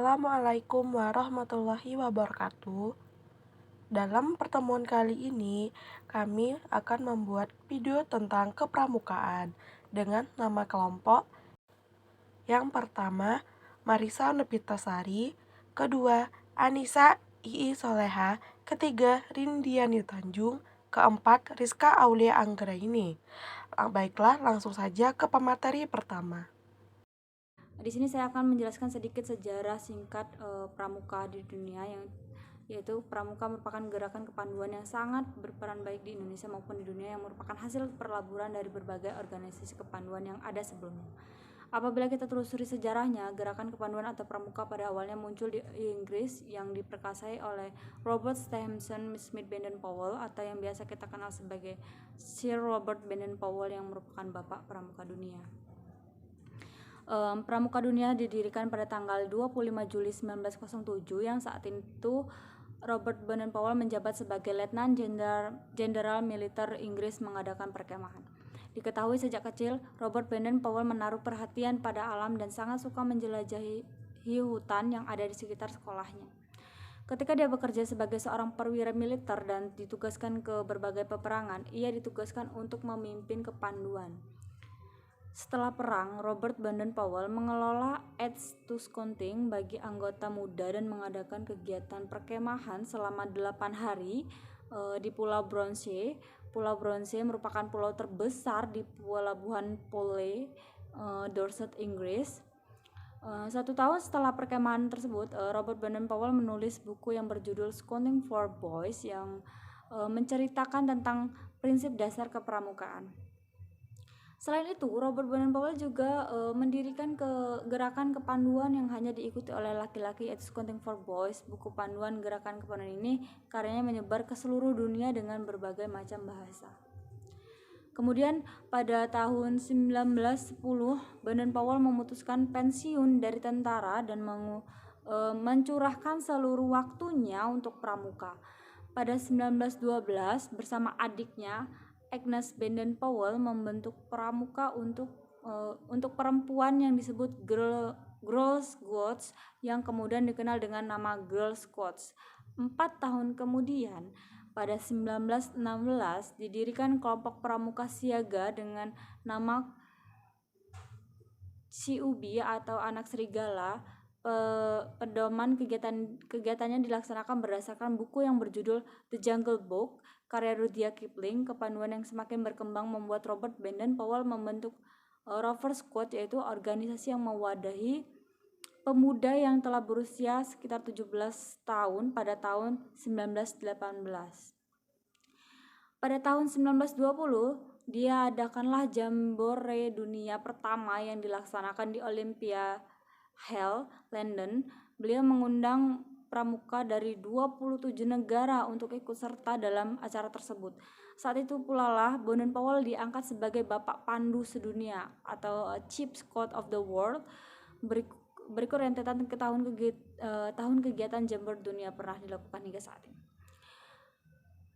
Assalamualaikum warahmatullahi wabarakatuh. Dalam pertemuan kali ini, kami akan membuat video tentang kepramukaan dengan nama kelompok. Yang pertama, Marisa Nepitasari. Kedua, Anissa Ii Soleha. Ketiga, Rindiani Tanjung. Keempat, Rizka Aulia Anggraini. Baiklah, langsung saja ke pemateri pertama. Di sini saya akan menjelaskan sedikit sejarah singkat pramuka di dunia, yaitu pramuka merupakan gerakan kepanduan yang sangat berperan baik di Indonesia maupun di dunia, yang merupakan hasil perlaburan dari berbagai organisasi kepanduan yang ada sebelumnya. Apabila kita telusuri sejarahnya, gerakan kepanduan atau pramuka pada awalnya muncul di Inggris yang diperkasai oleh Robert Stephenson Smith Baden-Powell, atau yang biasa kita kenal sebagai Sir Robert Baden-Powell, yang merupakan bapak pramuka dunia. Pramuka Dunia didirikan pada tanggal 25 Juli 1907, yang saat itu Robert Baden-Powell menjabat sebagai Letnan Jenderal Militer Inggris mengadakan perkemahan. Diketahui sejak kecil, Robert Baden-Powell menaruh perhatian pada alam dan sangat suka menjelajahi hutan yang ada di sekitar sekolahnya. Ketika dia bekerja sebagai seorang perwira militer dan ditugaskan ke berbagai peperangan, ia ditugaskan untuk memimpin kepanduan. Setelah perang, Robert Baden-Powell mengelola Aids to Scouting bagi anggota muda dan mengadakan kegiatan perkemahan selama 8 hari di Pulau Brownsea. Pulau Brownsea merupakan pulau terbesar di pelabuhan Poole, Dorset, Inggris. 1 tahun setelah perkemahan tersebut, Robert Baden-Powell menulis buku yang berjudul Scouting for Boys, yang menceritakan tentang prinsip dasar kepramukaan. Selain itu, Robert Baden-Powell juga mendirikan gerakan kepanduan yang hanya diikuti oleh laki-laki, yaitu Scouting for Boys. Buku panduan gerakan kepanduan ini karyanya menyebar ke seluruh dunia dengan berbagai macam bahasa. Kemudian pada tahun 1910, Baden-Powell memutuskan pensiun dari tentara dan mencurahkan seluruh waktunya untuk pramuka. Pada 1912, bersama adiknya Agnes Baden-Powell membentuk pramuka untuk perempuan yang disebut Girl Scouts, yang kemudian dikenal dengan nama Girl Scouts. 4 tahun kemudian, pada 1916, didirikan kelompok pramuka siaga dengan nama CUB atau Anak Serigala. Pedoman kegiatannya dilaksanakan berdasarkan buku yang berjudul The Jungle Book, karya Rudyard Kipling. Kepanduan yang semakin berkembang membuat Robert Baden-Powell membentuk Rover Scout, yaitu organisasi yang mewadahi pemuda yang telah berusia sekitar 17 tahun pada tahun 1918. Pada tahun 1920, dia adakanlah Jambore Dunia pertama yang dilaksanakan di Olympia Hall, London. Beliau mengundang pramuka dari 27 negara untuk ikut serta dalam acara tersebut. Saat itu pula lah Baden-Powell diangkat sebagai bapak pandu sedunia atau Chief Scout of the World. Berikut rentetan ke tahun kegiatan Jambore Dunia pernah dilakukan hingga saat ini.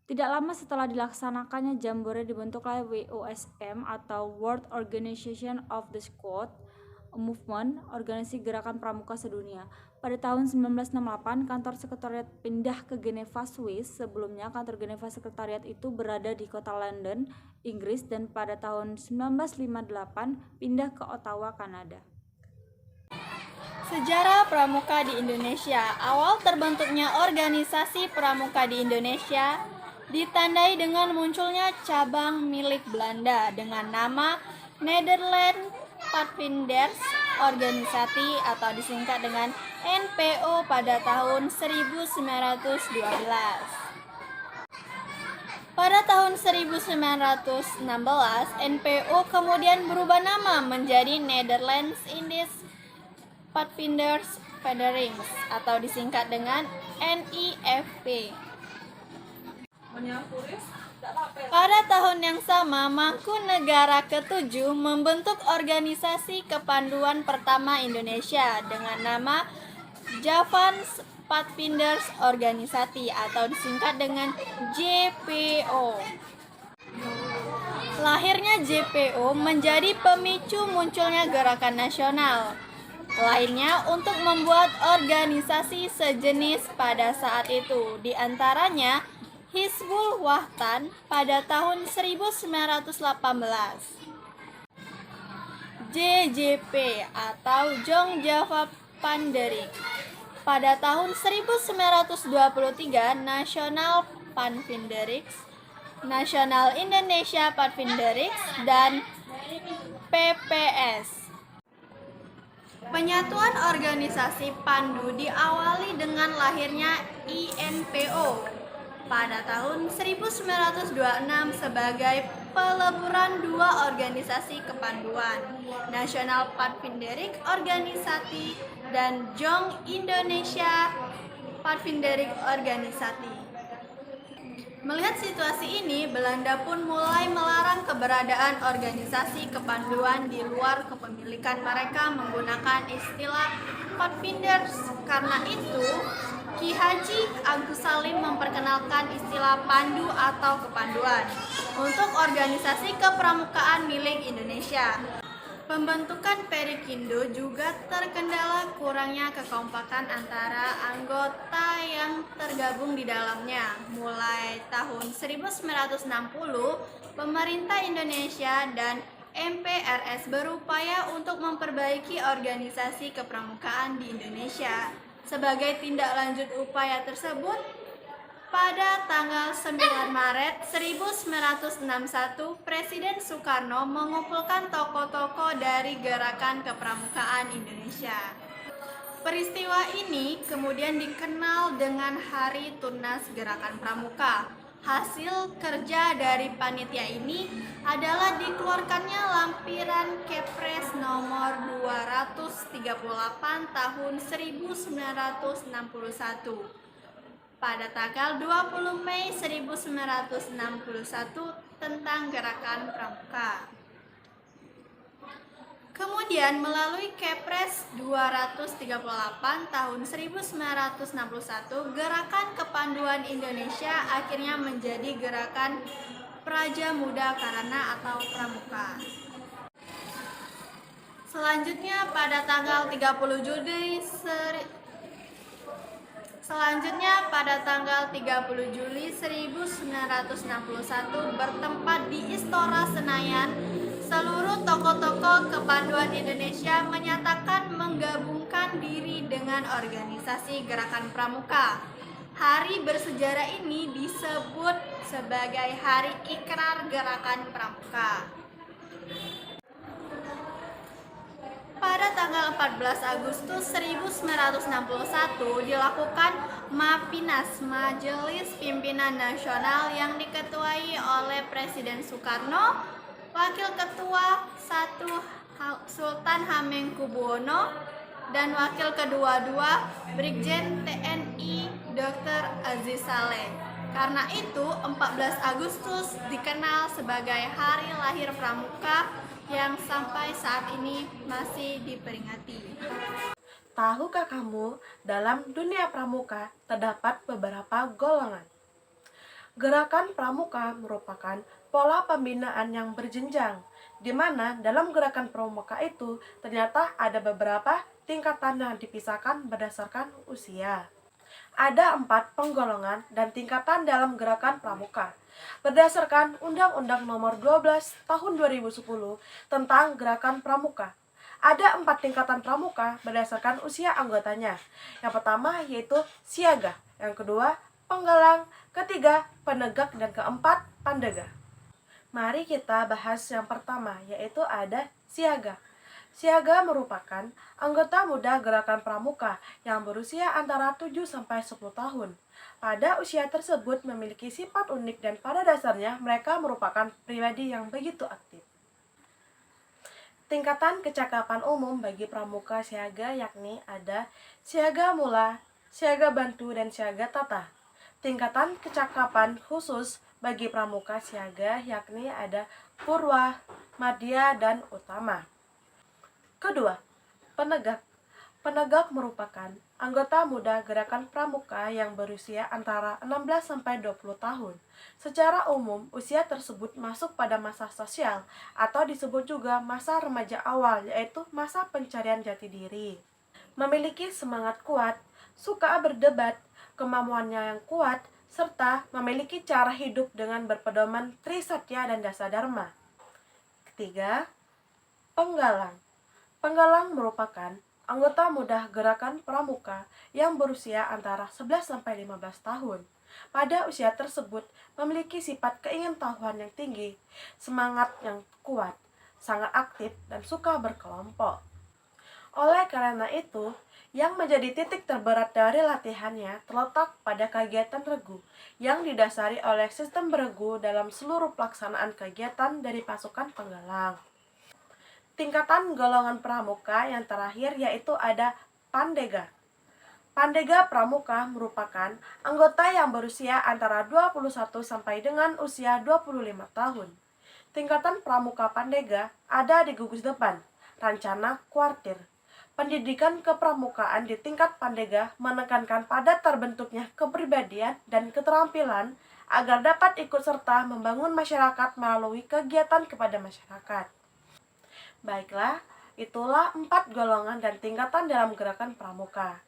Tidak lama setelah dilaksanakannya Jambore, dibentuklah WOSM atau World Organization of the Scout Movement, organisasi gerakan pramuka sedunia. Pada tahun 1968, kantor sekretariat pindah ke Geneva, Swiss. Sebelumnya, kantor Geneva sekretariat itu berada di kota London, Inggris, dan pada tahun 1958 pindah ke Ottawa, Kanada. Sejarah pramuka di Indonesia. Awal terbentuknya organisasi pramuka di Indonesia ditandai dengan munculnya cabang milik Belanda dengan nama Nederland Padvinders Organisasi atau disingkat dengan NPO pada tahun 1912. Pada tahun 1916, NPO kemudian berubah nama menjadi Netherlands Indies Padvinders Federings atau disingkat dengan NIFP. Pada tahun yang sama, Mangkunegara ke-7 membentuk organisasi kepanduan pertama Indonesia dengan nama Javans Padvinders Organisasi atau disingkat dengan JPO. Lahirnya JPO menjadi pemicu munculnya gerakan nasional. lainnya untuk membuat organisasi sejenis pada saat itu. Di antaranya Hizbul Wahdan pada tahun 1918. JJP atau Jong Java Panderik pada tahun 1923, Nasional Panvinderix, Nasional Indonesia Panvinderix, dan PPS. Penyatuan organisasi Pandu diawali dengan lahirnya INPO pada tahun 1926 sebagai peleburan dua organisasi kepanduan, Nasional Panvinderix Organisasi dan Jong Indonesia Panvinderix Organisasi. Melihat situasi ini, Belanda pun mulai melarang keberadaan organisasi kepanduan di luar kepemilikan mereka menggunakan istilah Padvinders. Karena itu, Ki Haji Agus Salim memperkenalkan istilah pandu atau kepanduan untuk organisasi kepramukaan milik Indonesia. Pembentukan Perikindo juga terkendala kurangnya kekompakan antara anggota yang tergabung di dalamnya. Mulai tahun 1960, pemerintah Indonesia dan MPRS berupaya untuk memperbaiki organisasi kepramukaan di Indonesia. Sebagai tindak lanjut upaya tersebut, pada tanggal 9 Maret 1961, Presiden Soekarno mengumpulkan tokoh-tokoh dari gerakan kepramukaan Indonesia. Peristiwa ini kemudian dikenal dengan Hari Tunas Gerakan Pramuka. Hasil kerja dari panitia ini adalah dikeluarkannya lampiran Kepres nomor 238 tahun 1961. Pada tanggal 20 Mei 1961 tentang gerakan pramuka. Kemudian melalui Kepres 238 tahun 1961, Gerakan Kepanduan Indonesia akhirnya menjadi Gerakan Praja Muda Karana atau Pramuka. Selanjutnya pada tanggal 30 Juli 1961 bertempat di Istora Senayan, seluruh tokoh-tokoh kepanduan Indonesia menyatakan menggabungkan diri dengan organisasi Gerakan Pramuka. Hari bersejarah ini disebut sebagai Hari Ikrar Gerakan Pramuka. Pada tanggal 14 Agustus 1961 dilakukan MAPINAS, Majelis Pimpinan Nasional, yang diketuai oleh Presiden Soekarno, Wakil Ketua 1 Sultan Hamengkubuwono, dan Wakil Kedua-2 Brigjen TNI Dr. Aziz Saleh. Karena itu 14 Agustus dikenal sebagai Hari Lahir Pramuka yang sampai saat ini masih diperingati. Tahukah kamu, dalam dunia pramuka terdapat beberapa golongan. Gerakan pramuka merupakan pola pembinaan yang berjenjang, di mana dalam gerakan pramuka itu ternyata ada beberapa tingkatan yang dipisahkan berdasarkan usia. Ada 4 penggolongan dan tingkatan dalam gerakan pramuka. Berdasarkan Undang-Undang Nomor 12 Tahun 2010 tentang Gerakan Pramuka, ada 4 tingkatan pramuka berdasarkan usia anggotanya. Yang pertama yaitu siaga, yang kedua penggalang, ketiga penegak, dan keempat pandega. Mari kita bahas yang pertama, yaitu ada siaga. Siaga merupakan anggota muda gerakan pramuka yang berusia antara 7-10 tahun. Pada usia tersebut memiliki sifat unik dan pada dasarnya mereka merupakan pribadi yang begitu aktif. Tingkatan kecakapan umum bagi pramuka siaga yakni ada siaga mula, siaga bantu, dan siaga tata. Tingkatan kecakapan khusus bagi pramuka siaga yakni ada purwa, madya, dan utama. Kedua, penegak. Penegak merupakan anggota muda Gerakan Pramuka yang berusia antara 16 sampai 20 tahun. Secara umum, usia tersebut masuk pada masa sosial atau disebut juga masa remaja awal, yaitu masa pencarian jati diri. Memiliki semangat kuat, suka berdebat, kemampuannya yang kuat, serta memiliki cara hidup dengan berpedoman Trisatya dan Dasadharma. Ketiga, penggalang. Penggalang merupakan anggota muda Gerakan Pramuka yang berusia antara 11 sampai 15 tahun. Pada usia tersebut memiliki sifat keingintahuan yang tinggi, semangat yang kuat, sangat aktif dan suka berkelompok. Oleh karena itu, yang menjadi titik terberat dari latihannya terletak pada kegiatan regu yang didasari oleh sistem beregu dalam seluruh pelaksanaan kegiatan dari pasukan penggalang. Tingkatan golongan pramuka yang terakhir yaitu ada Pandega. Pandega Pramuka merupakan anggota yang berusia antara 21 sampai dengan usia 25 tahun. Tingkatan Pramuka Pandega ada di gugus depan, Rancana Kuartir. Pendidikan kepramukaan di tingkat Pandega menekankan pada terbentuknya kepribadian dan keterampilan agar dapat ikut serta membangun masyarakat melalui kegiatan kepada masyarakat. Baiklah, itulah 4 golongan dan tingkatan dalam Gerakan Pramuka.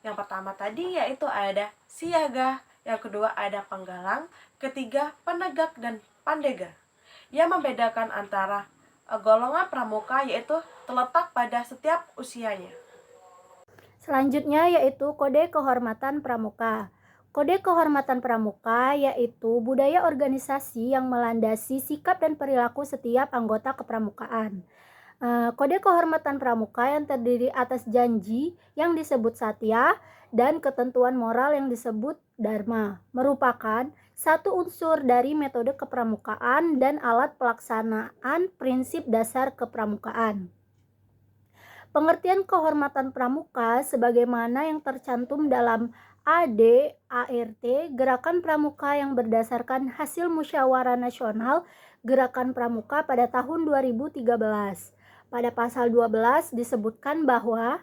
Yang pertama tadi yaitu ada siaga, yang kedua ada penggalang, ketiga penegak dan pandega. Yang membedakan antara golongan pramuka yaitu terletak pada setiap usianya. Selanjutnya yaitu Kode Kehormatan Pramuka. Kode Kehormatan Pramuka yaitu budaya organisasi yang melandasi sikap dan perilaku setiap anggota kepramukaan. Kode Kehormatan Pramuka yang terdiri atas janji yang disebut satya dan ketentuan moral yang disebut dharma, merupakan satu unsur dari metode kepramukaan dan alat pelaksanaan prinsip dasar kepramukaan. Pengertian kehormatan pramuka sebagaimana yang tercantum dalam ADART Gerakan Pramuka yang berdasarkan hasil musyawarah nasional Gerakan Pramuka pada tahun 2013. Pada pasal 12 disebutkan bahwa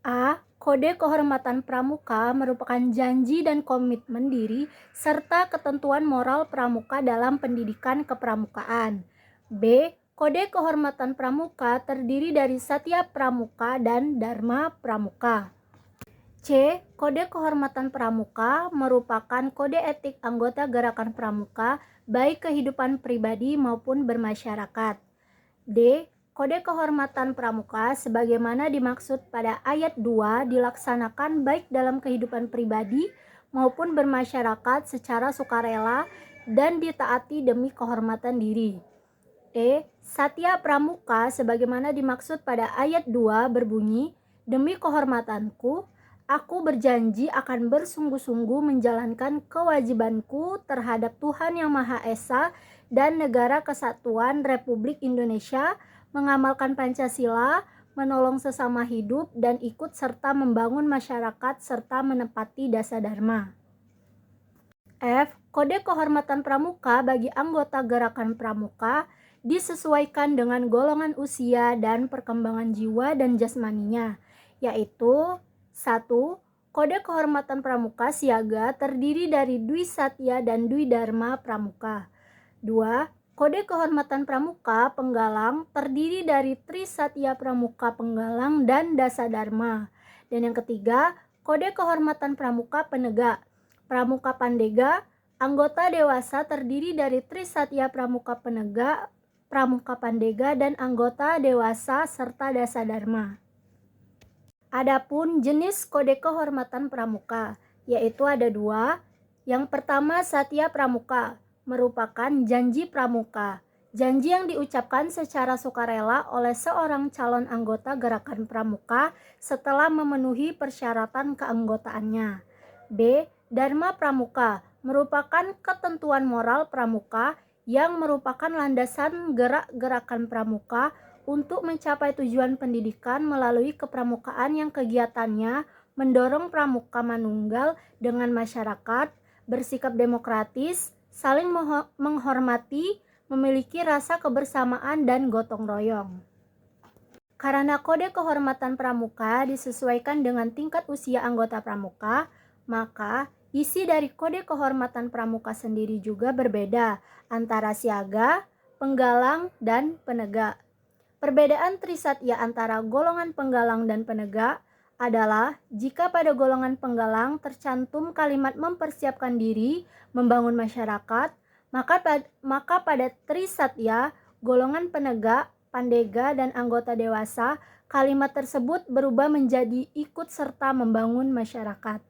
A. Kode Kehormatan Pramuka merupakan janji dan komitmen diri serta ketentuan moral pramuka dalam pendidikan kepramukaan. B. Kode Kehormatan Pramuka terdiri dari Satya Pramuka dan Dharma Pramuka. C. Kode Kehormatan Pramuka merupakan kode etik anggota Gerakan Pramuka baik kehidupan pribadi maupun bermasyarakat. D. Kode Kehormatan Pramuka sebagaimana dimaksud pada ayat 2 dilaksanakan baik dalam kehidupan pribadi maupun bermasyarakat secara sukarela dan ditaati demi kehormatan diri. E. Satya Pramuka sebagaimana dimaksud pada ayat 2 berbunyi, demi kehormatanku, aku berjanji akan bersungguh-sungguh menjalankan kewajibanku terhadap Tuhan Yang Maha Esa dan Negara Kesatuan Republik Indonesia, mengamalkan Pancasila, menolong sesama hidup, dan ikut serta membangun masyarakat serta menepati Dasadharma. F. Kode Kehormatan Pramuka bagi anggota Gerakan Pramuka disesuaikan dengan golongan usia dan perkembangan jiwa dan jasmaninya, yaitu 1. Kode Kehormatan Pramuka siaga terdiri dari Dwi Satya dan Dwi Dharma Pramuka. 2. Kode Kehormatan Pramuka Penggalang terdiri dari Tri Satya Pramuka Penggalang dan Dasadharma. Dan yang ketiga, Kode Kehormatan Pramuka Penegak. Pramuka Pandega, anggota dewasa terdiri dari Tri Satya Pramuka Penegak, Pramuka Pandega, dan anggota dewasa serta Dasadharma. Adapun jenis Kode Kehormatan Pramuka, yaitu ada 2. Yang pertama Satya Pramuka, merupakan janji pramuka. Janji yang diucapkan secara sukarela oleh seorang calon anggota Gerakan Pramuka setelah memenuhi persyaratan keanggotaannya. B. Dharma Pramuka, merupakan ketentuan moral pramuka yang merupakan landasan gerak-gerakan pramuka untuk mencapai tujuan pendidikan melalui kepramukaan yang kegiatannya mendorong pramuka manunggal dengan masyarakat, bersikap demokratis, saling menghormati, memiliki rasa kebersamaan dan gotong royong. Karena kode kehormatan pramuka disesuaikan dengan tingkat usia anggota pramuka, maka isi dari kode kehormatan pramuka sendiri juga berbeda antara siaga, penggalang, dan penegak. Perbedaan trisatya antara golongan penggalang dan penegak adalah jika pada golongan penggalang tercantum kalimat mempersiapkan diri, membangun masyarakat, maka pada trisatya, golongan penegak, pandega, dan anggota dewasa, kalimat tersebut berubah menjadi ikut serta membangun masyarakat.